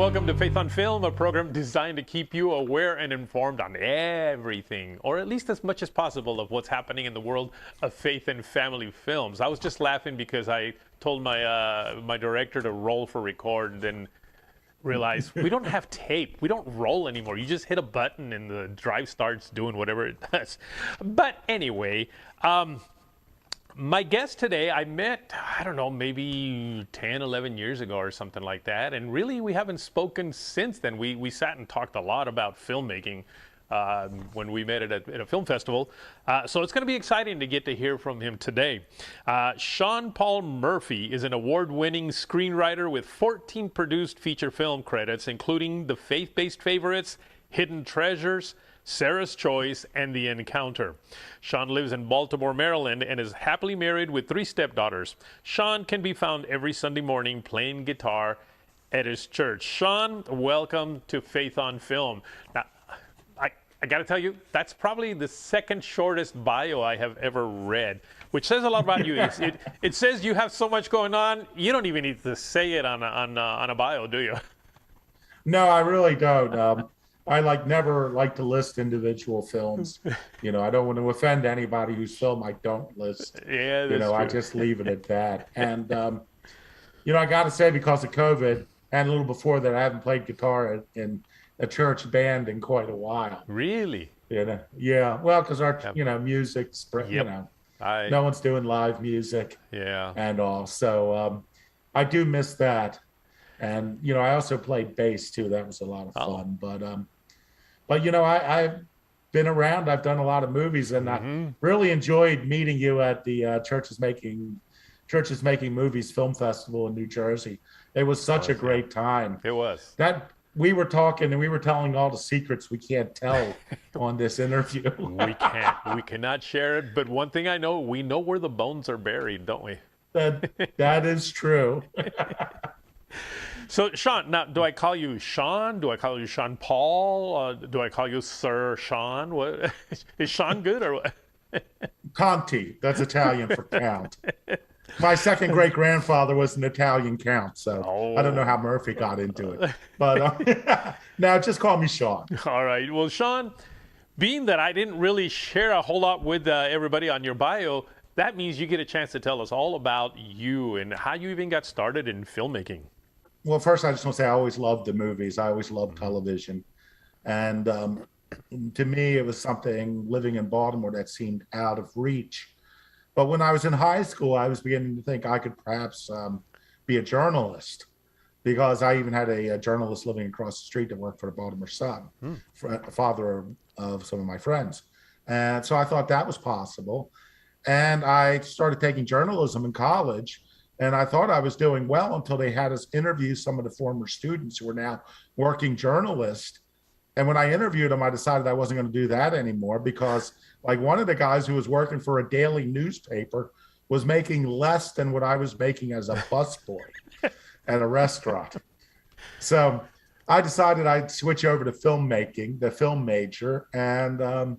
welcome to Faith on Film, a program designed to keep you aware and informed on everything, or at least as much as possible, of what's happening in the world of faith and family films. I was just laughing because I told my director to roll for record and then realized we don't have tape. We don't roll anymore. You just hit a button and the drive starts doing whatever it does. But anyway, my guest today, I met, I don't know, maybe 10, 11 years ago or something like that. And really, we haven't spoken since then. We sat and talked a lot about filmmaking when we met at a film festival. So it's going to be exciting to get to hear from him today. Sean Paul Murphy is an award-winning screenwriter with 14 produced feature film credits, including The Faith-Based Favorites, Hidden Treasures, Sarah's Choice, and The Encounter. Sean lives in Baltimore, Maryland, and is happily married with 3 stepdaughters. Sean can be found every Sunday morning playing guitar at his church. Sean, welcome to Faith on Film. Now, I got to tell you, that's probably the second shortest bio I have ever read, which says a lot about you. It says you have so much going on, you don't even need to say it on a bio, do you? No, I really don't. I never like to list individual films. I don't want to offend anybody whose film I don't list. Yeah, that's true. I just leave it at that. And I got to say, because of COVID and a little before that, I haven't played guitar in a church band in quite a while. Really? Yeah. Well, because our music, no one's doing live music. Yeah. And all. So I do miss that. And I also played bass too. That was a lot of fun. But I've been around. I've done a lot of movies, and I really enjoyed meeting you at the Churches Making Movies Film Festival in New Jersey. It was such a great time. It was. That we were talking and we were telling all the secrets we can't tell on this interview. We can't. We cannot share it. But one thing I know, we know where the bones are buried, don't we? That is true. So, Sean, now, do I call you Sean? Do I call you Sean Paul? Do I call you Sir Sean? What is Sean good or what? Conti. That's Italian for count. My second great grandfather was an Italian count, so I don't know how Murphy got into it. But now just call me Sean. All right. Well, Sean, being that I didn't really share a whole lot with everybody on your bio, that means you get a chance to tell us all about you and how you even got started in filmmaking. Well, first, I just want to say I always loved the movies. I always loved television. And to me, it was something living in Baltimore that seemed out of reach. But when I was in high school, I was beginning to think I could perhaps be a journalist, because I even had a journalist living across the street that worked for the Baltimore Sun, father of some of my friends. And so I thought that was possible. And I started taking journalism in college. And I thought I was doing well until they had us interview some of the former students who were now working journalists. And when I interviewed them, I decided I wasn't going to do that anymore, because one of the guys who was working for a daily newspaper was making less than what I was making as a busboy at a restaurant. So I decided I'd switch over to filmmaking, the film major. And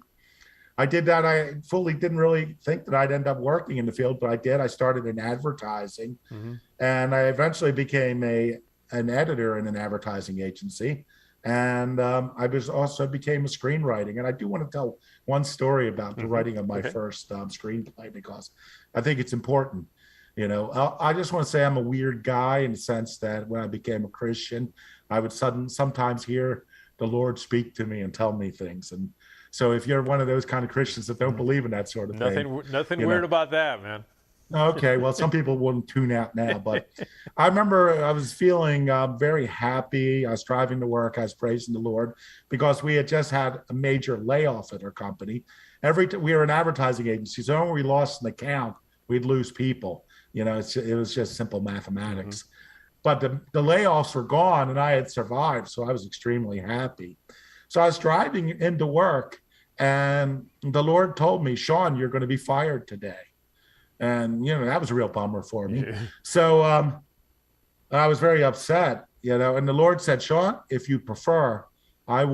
I did that. I fully didn't really think that I'd end up working in the field, but I did. I started in advertising, and I eventually became an editor in an advertising agency. And I also became a screenwriting. And I do want to tell one story about the writing of my first screenplay, because I think it's important. I just want to say I'm a weird guy in the sense that when I became a Christian, I would sometimes hear the Lord speak to me and tell me things. And so if you're one of those kind of Christians that don't believe in that sort of thing. Nothing weird about that, man. Okay, well, some people wouldn't tune out now, but I remember I was feeling very happy. I was driving to work. I was praising the Lord, because we had just had a major layoff at our company. We were an advertising agency, so when we lost an account, we'd lose people. It was just simple mathematics. But the layoffs were gone, and I had survived, so I was extremely happy. So I was driving into work, and the Lord told me, Sean, you're going to be fired today. And, that was a real bummer for me. Yeah. So I was very upset, and the Lord said, Sean, if you prefer, you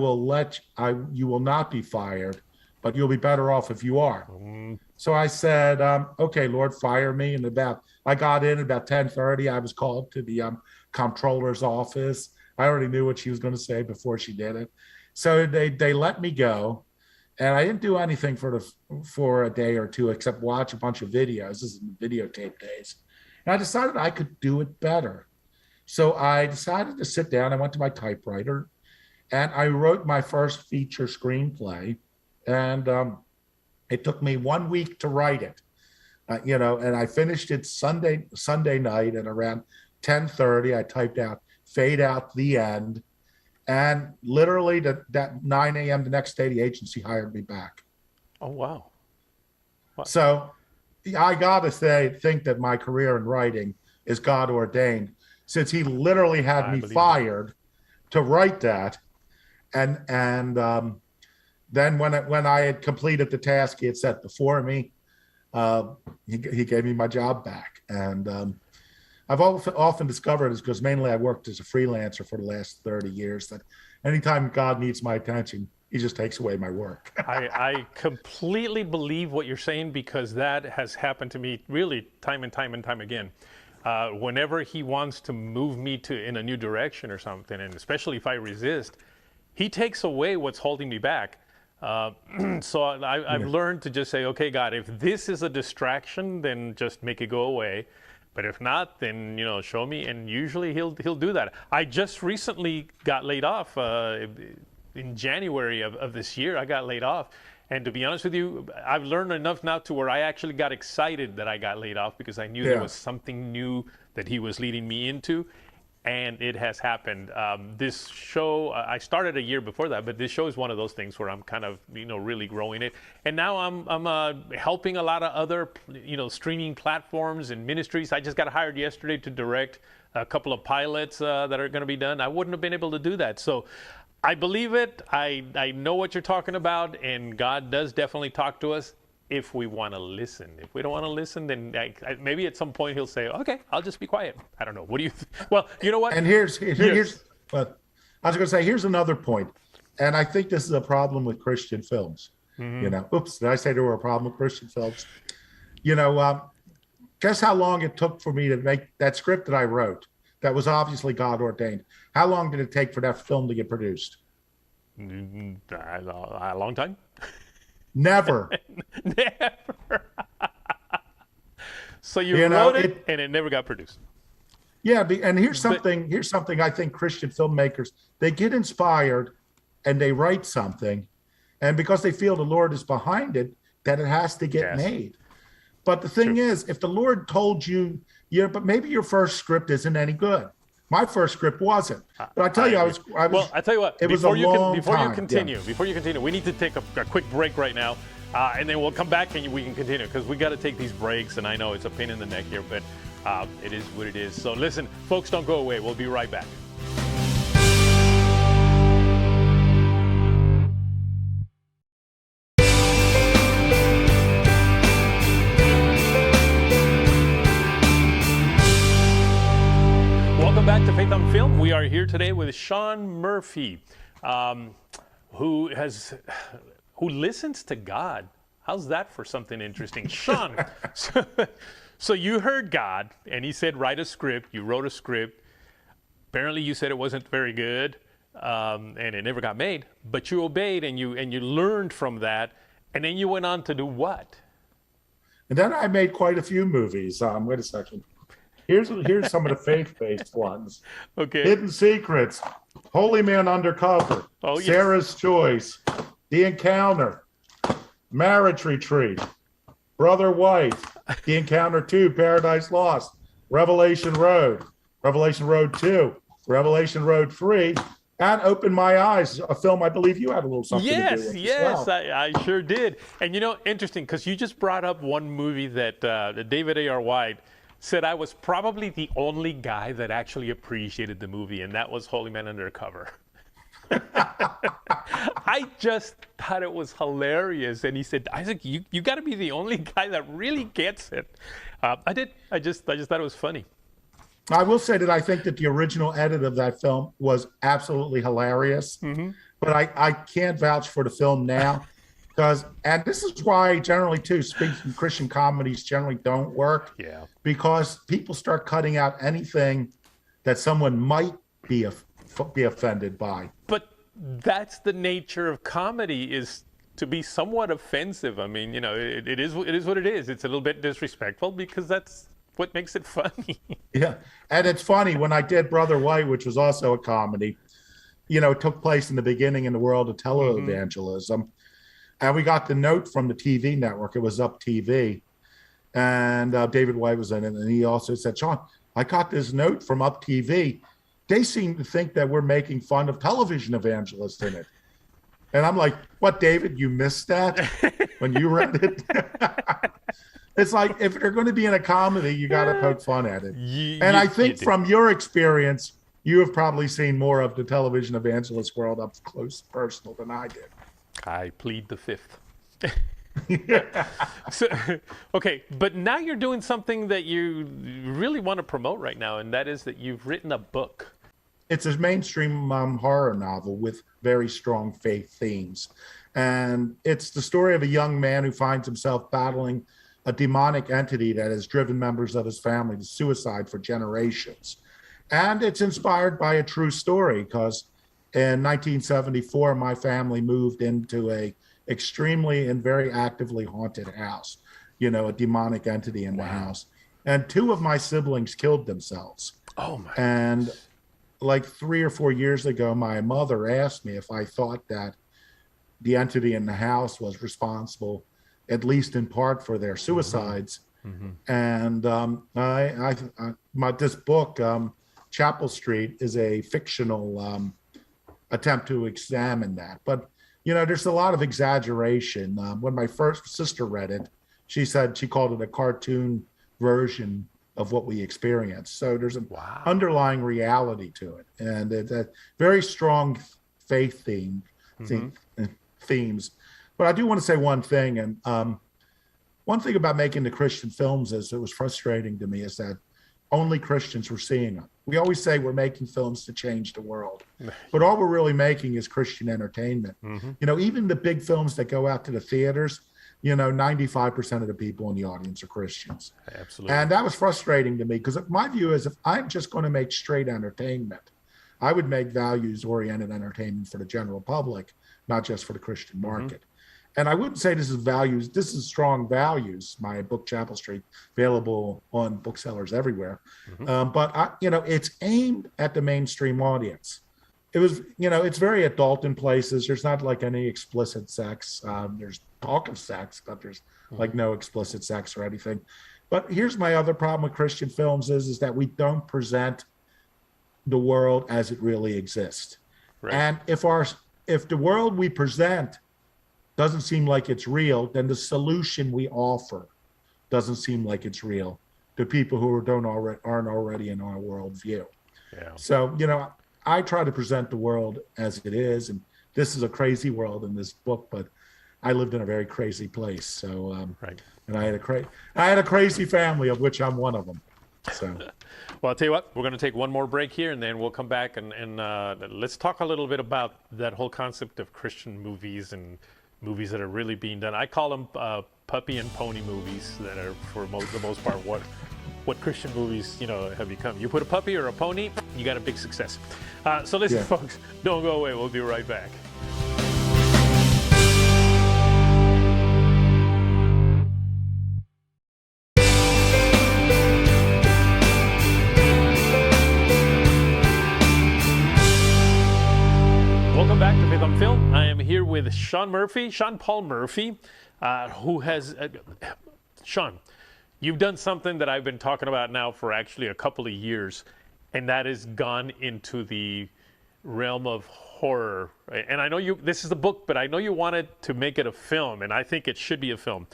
will not be fired, but you'll be better off if you are. So I said, okay, Lord, fire me. And I got in about 10:30. I was called to the comptroller's office. I already knew what she was going to say before she did it. So they let me go, and I didn't do anything for a day or two except watch a bunch of videos. This is videotape days, and I decided I could do it better. So I decided to sit down. I went to my typewriter, and I wrote my first feature screenplay, and it took me 1 week to write it. And I finished it Sunday night at around 10:30. I typed out fade out the end, and literally that 9 a.m. the next day, the agency hired me back. Oh, wow. What? So I gotta think that my career in writing is God ordained, since he literally had me fired to write that, and then when I had completed the task he had set before me, he gave me my job back. And I've often discovered, is because mainly I worked as a freelancer for the last 30 years, that anytime God needs my attention, he just takes away my work. I completely believe what you're saying, because that has happened to me really time and time again. Whenever he wants to move me in a new direction or something, and especially if I resist, he takes away what's holding me back. So I've learned to just say, okay, God, if this is a distraction, then just make it go away. But if not, then, show me. And usually he'll do that. I just recently got laid off in January of this year. I got laid off. And to be honest with you, I've learned enough now to where I actually got excited that I got laid off, because I knew there was something new that he was leading me into. And it has happened. This show, I started a year before that, but this show is one of those things where I'm kind of, really growing it. And now I'm helping a lot of other, streaming platforms and ministries. I just got hired yesterday to direct a couple of pilots that are going to be done. I wouldn't have been able to do that. So I believe it. I know what you're talking about, and God does definitely talk to us if we want to listen. If we don't want to listen, then maybe at some point he'll say, okay, I'll just be quiet. I don't know. What do you Well, you know what? And here's but I was going to say, here's another point. And I think this is a problem with Christian films. Oops, did I say there were a problem with Christian films? Guess how long it took for me to make that script that I wrote that was obviously God ordained. How long did it take for that film to get produced? A long time. Never. Never. So you wrote it, and it never got produced. Yeah, and here's something I think Christian filmmakers, they get inspired and they write something, and because they feel the Lord is behind it, that it has to get made. But the thing is, if the Lord told you, but maybe your first script isn't any good. My first script wasn't. But I tell you, I was. Well, I tell you what. It was a long before time. you continue, we need to take a quick break right now, and then we'll come back and we can continue, because we got to take these breaks. And I know it's a pain in the neck here, but it is what it is. So listen, folks, don't go away. We'll be right back. Back to Faith on Film. We are here today with Sean Murphy, who listens to God. How's that for something interesting? Sean, so you heard God, and he said, write a script. You wrote a script. Apparently you said it wasn't very good, and it never got made, but you obeyed, and you learned from that, and then you went on to do what? And then I made quite a few movies. Wait a second. Here's some of the faith-based ones. Okay. Hidden Secrets, Holy Man Undercover, Sarah's Choice, The Encounter, Marriage Retreat, Brother Wife, The Encounter 2, Paradise Lost, Revelation Road 2, Revelation Road 3, and Open My Eyes, a film I believe you had a little something to do with. Yes, well. I sure did. And interesting, because you just brought up one movie that David A.R. White said I was probably the only guy that actually appreciated the movie, and that was Holy Man Undercover. I just thought it was hilarious, and he said, Isaac, you got to be the only guy that really gets it. I did. I just thought it was funny. I will say that I think that the original edit of that film was absolutely hilarious, but I can't vouch for the film now. And this is why generally too, speaking Christian comedies generally don't work. Yeah. Because people start cutting out anything that someone might be be offended by. But that's the nature of comedy, is to be somewhat offensive. I mean, it is what it is. It's a little bit disrespectful because that's what makes it funny. Yeah. And it's funny, when I did Brother White, which was also a comedy, it took place in the beginning in the world of televangelism. And we got the note from the TV network. It was Up TV. And David White was in it. And he also said, Sean, I got this note from Up TV. They seem to think that we're making fun of television evangelists in it. And I'm like, what, David, you missed that when you read it? It's like, if they're going to be in a comedy, you got to poke fun at it. And I think from your experience, you have probably seen more of the television evangelist world up close personal than I did. I plead the fifth. So, okay, but now you're doing something that you really want to promote right now, and that is that you've written a book. It's a mainstream horror novel with very strong faith themes. And it's the story of a young man who finds himself battling a demonic entity that has driven members of his family to suicide for generations. And it's inspired by a true story, because in 1974, my family moved into a extremely and very actively haunted house, a demonic entity in the house. And 2 of my siblings killed themselves. Oh my. And like 3 or 4 years ago, my mother asked me if I thought that the entity in the house was responsible, at least in part, for their suicides. And this book, Chapel Street, is a fictional attempt to examine that. But there's a lot of exaggeration. When my first sister read it, she said she called it a cartoon version of what we experienced. So there's an underlying reality to it, and it's a very strong faith themes. But I do want to say one thing, and one thing about making the Christian films is, it was frustrating to me, is that only Christians were seeing them. We always say we're making films to change the world, but all we're really making is Christian entertainment. Even the big films that go out to the theaters, 95% of the people in the audience are Christians. Absolutely. And that was frustrating to me, because my view is, if I'm just going to make straight entertainment, I would make values-oriented entertainment for the general public, not just for the Christian market. And I wouldn't say this is values. This is strong values. My book, Chapel Street, available on booksellers everywhere. But it's aimed at the mainstream audience. It was, it's very adult in places. There's not like any explicit sex. There's talk of sex, but there's like no explicit sex or anything. But here's my other problem with Christian films is that we don't present the world as it really exists. Right. And if the world we present doesn't seem like it's real, then the solution we offer doesn't seem like it's real to people who aren't already in our worldview. Yeah. So, I try to present the world as it is, and this is a crazy world in this book, but I lived in a very crazy place. So, and I had a crazy family, of which I'm one of them. So. Well, I'll tell you what, we're going to take one more break here, and then we'll come back and let's talk a little bit about that whole concept of Christian movies and movies that are really being done. I call them puppy and pony movies, that are, for the most part, what Christian movies have become. You put a puppy or a pony, you got a big success. So listen, folks, don't go away. We'll be right back. Welcome back to Faith on Film. I am here with Sean Paul Murphy, who has... Sean, you've done something that I've been talking about now for actually a couple of years, and that has gone into the realm of horror. Right? And I know this is a book, but I know you wanted to make it a film, and I think it should be a film.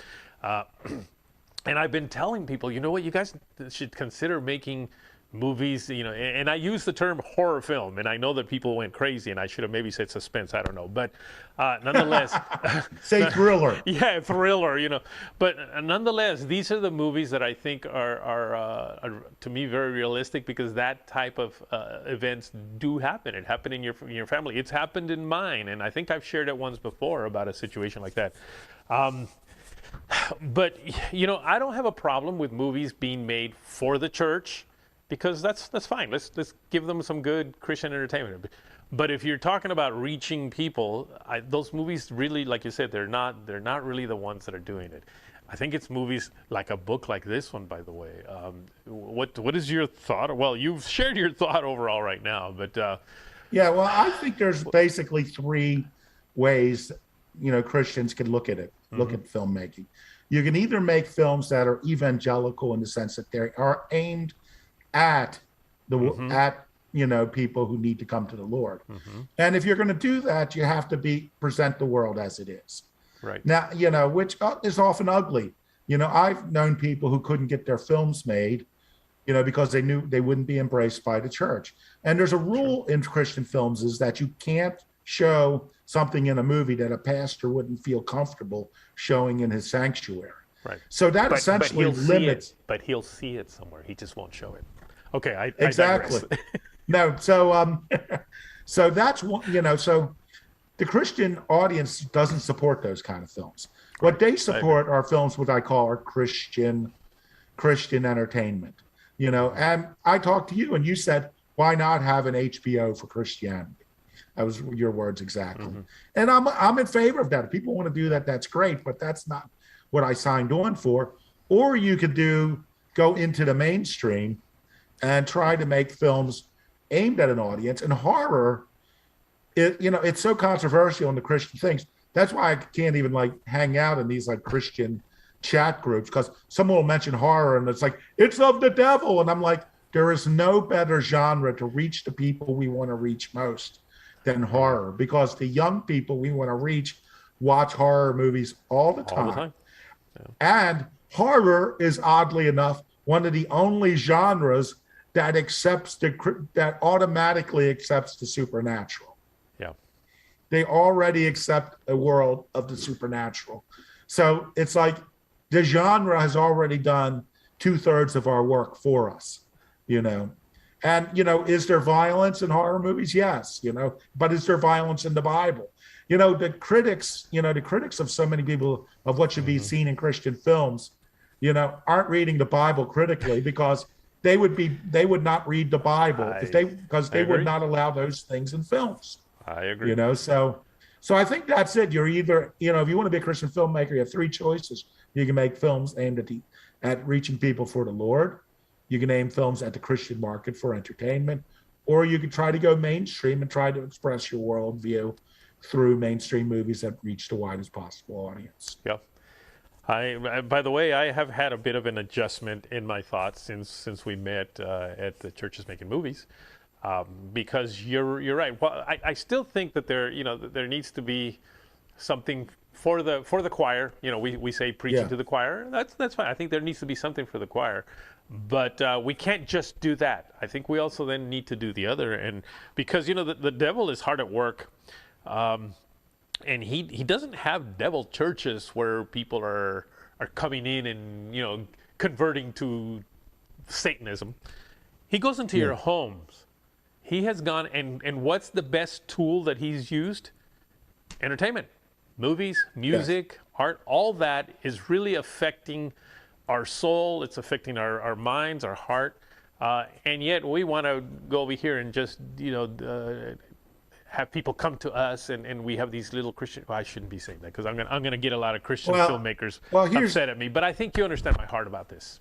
And I've been telling people, you know what, you guys should consider making movies, and I use the term horror film, and I know that people went crazy, and I should have maybe said suspense, I don't know, but nonetheless. Say thriller. Yeah, thriller, but nonetheless, these are the movies that I think are to me very realistic, because that type of events do happen. It happened in your family. It's happened in mine, and I think I've shared it once before about a situation like that. But, I don't have a problem with movies being made for the church because that's fine. Let's give them some good Christian entertainment. But if you're talking about reaching people, those movies really, like you said, they're not really the ones that are doing it. I think it's movies like a book like this one, by the way. What is your thought? Well, you've shared your thought overall right now, but Yeah, well, I think there's basically three ways, Christians can look at it, look at filmmaking. You can either make films that are evangelical in the sense that they are aimed at people who need to come to the Lord. And if you're going to do that, you have to present the world as it is. right, Now, which is often ugly. I've known people who couldn't get their films made, because they knew they wouldn't be embraced by the church. And there's a rule in Christian films is that you can't show something in a movie that a pastor wouldn't feel comfortable showing in his sanctuary. right. So that essentially limits. But he'll see it somewhere. He just won't show it. Okay, I Exactly. digress. No, so that's one. So the Christian audience doesn't support those kind of films. What they support are films what I call are Christian entertainment. And I talked to you and you said, why not have an HBO for Christianity? That was your words exactly. And I'm in favor of that. If people want to do that, that's great, but that's not what I signed on for. Or you could go into the mainstream and try to make films aimed at an audience. And horror, it's so controversial in the Christian things. That's why I can't even hang out in these Christian chat groups, because someone will mention horror and it's it's of the devil. And I'm like, there is no better genre to reach the people we want to reach most than horror, because the young people we want to reach watch horror movies all the time. Yeah. And horror is oddly enough one of the only genres that automatically accepts the supernatural. Yeah. They already accept a world of the supernatural. So it's the genre has already done 2/3 of our work for us, And, is there violence in horror movies? Yes, but is there violence in the Bible? The critics of so many people of what should be seen in Christian films, aren't reading the Bible critically, because they would not read the Bible because they would not allow those things in films. I agree. So I think that's it. You're either, if you want to be a Christian filmmaker, you have three choices. You can make films aimed at reaching people for the Lord. You can aim films at the Christian market for entertainment, or you can try to go mainstream and try to express your worldview through mainstream movies that reach the widest possible audience. Yeah. By the way, I have had a bit of an adjustment in my thoughts since we met at the Churches Making Movies, because you're right. Well, I still think that there needs to be something for the choir. We say preaching to the choir. That's fine. I think there needs to be something for the choir, but we can't just do that. I think we also then need to do the other, and because the devil is hard at work. And he doesn't have devil churches where people are coming in and converting to Satanism. He goes into your homes. He has gone and what's the best tool that he's used? Entertainment, movies, music, art. All that is really affecting our soul. It's affecting our minds, our heart, and yet we want to go over here and just have people come to us, and we have these little Christian. Well, I shouldn't be saying that because I'm gonna get a lot of Christian filmmakers upset at me. But I think you understand my heart about this.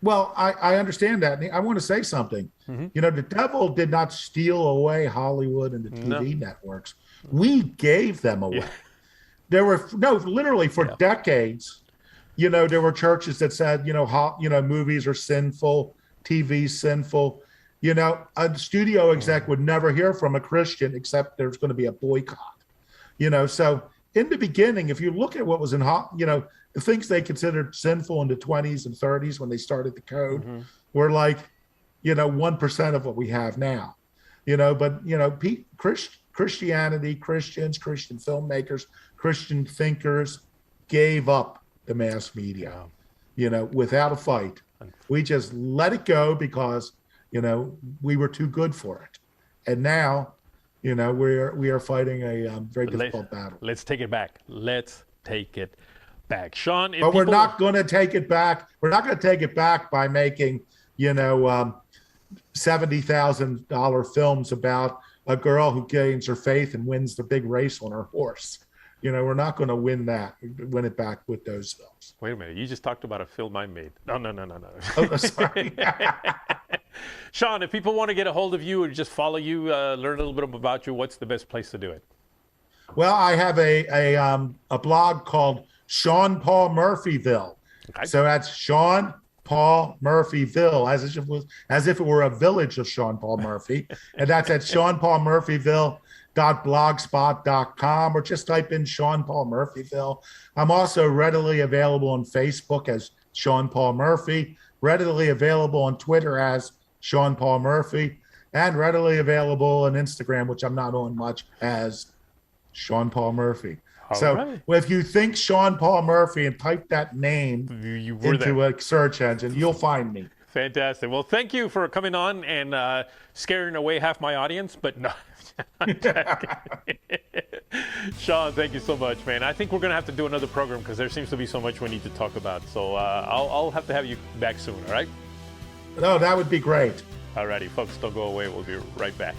Well, I understand that. I want to say something. The devil did not steal away Hollywood and the TV networks. We gave them away. There were literally for decades. There were churches that said movies are sinful, TV's sinful. A studio exec would never hear from a Christian except there's going to be a boycott. So in the beginning, if you look at what was in the things they considered sinful in the 20s and 30s when they started the code were 1% of what we have now. But Christianity, Christians, Christian filmmakers, Christian thinkers gave up the mass media, without a fight. We just let it go because we were too good for it, and now, we are fighting a very difficult battle. Let's take it back. Let's take it back, Sean. We're not going to take it back. We're not going to take it back by making, $70,000 films about a girl who gains her faith and wins the big race on her horse. We're not going to win it back with those films. Wait a minute. You just talked about a film I made. No. Oh, sorry. Sean, if people want to get a hold of you or just follow you, learn a little bit about you, what's the best place to do it? Well, I have a blog called Sean Paul Murphyville. Okay. So that's Sean Paul Murphyville, as if it were a village of Sean Paul Murphy, and that's at seanpaulmurphyville.blogspot.com, or just type in Sean Paul Murphyville. I'm also readily available on Facebook as Sean Paul Murphy, readily available on Twitter as Sean Paul Murphy, and readily available on Instagram, which I'm not on much, as Sean Paul Murphy. So if you think Sean Paul Murphy and type that name into a search engine, you'll find me. Fantastic. Well, thank you for coming on and scaring away half my audience, but no. Sean, thank you so much, man. I think we're going to have to do another program because there seems to be so much we need to talk about. So I'll have to have you back soon, all right? No, that would be great. All righty, folks, don't go away. We'll be right back.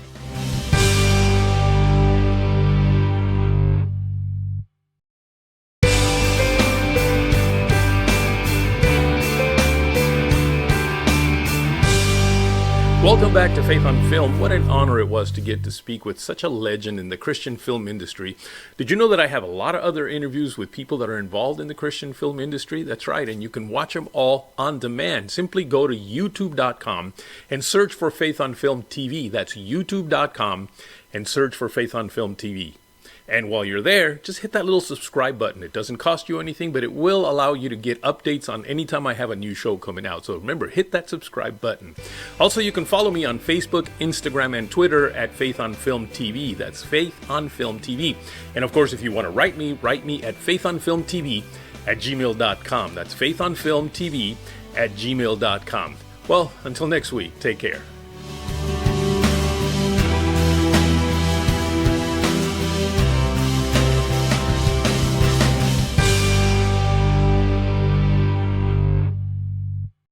Welcome back to Faith on Film. What an honor it was to get to speak with such a legend in the Christian film industry. Did you know that I have a lot of other interviews with people that are involved in the Christian film industry? That's right, and you can watch them all on demand. Simply go to youtube.com and search for Faith on Film TV. That's youtube.com and search for Faith on Film TV. And while you're there, just hit that little subscribe button. It doesn't cost you anything, but it will allow you to get updates on any time I have a new show coming out. So remember, hit that subscribe button. Also, you can follow me on Facebook, Instagram, and Twitter at Faith on Film TV. That's Faith on Film TV. And of course, if you want to write me at faithonfilmtv@gmail.com. That's faithonfilmtv@gmail.com. Well, until next week, take care.